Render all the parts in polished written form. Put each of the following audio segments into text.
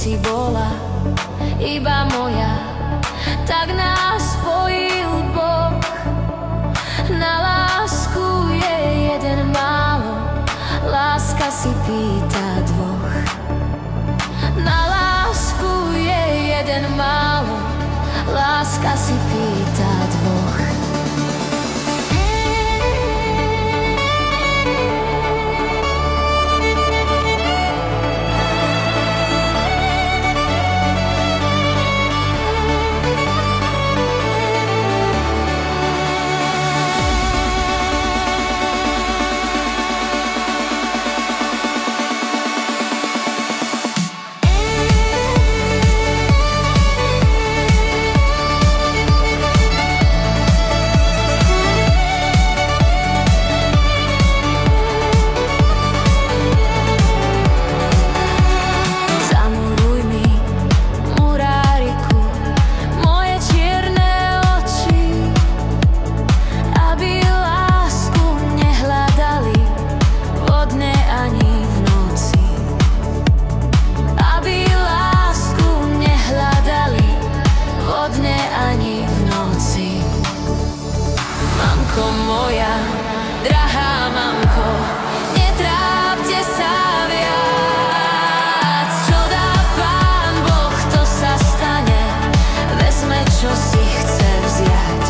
si bola iba moja, tak nás spojil Boh. Na lásku je jeden málo, láska si pýta dvoch. Na lásku je jeden málo, láska si pýta dvoch. Mamko moja, drahá mamko, netrápte sa viac. Čo dá Pán Boh, to sa stane, vezme, čo si chce vziať.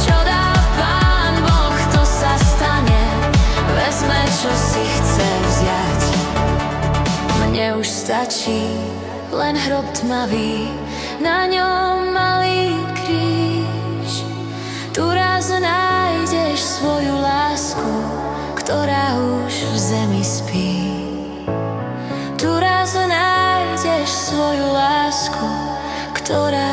Čo dá Pán Boh, to sa stane, vezme, čo si chce vziať. Mne už stačí len hrob tmavý, na ňom malý kríž. Tu raz nájdeš svoju lásku, ktorá už v zemi spí. Tu raz nájdeš svoju lásku, ktorá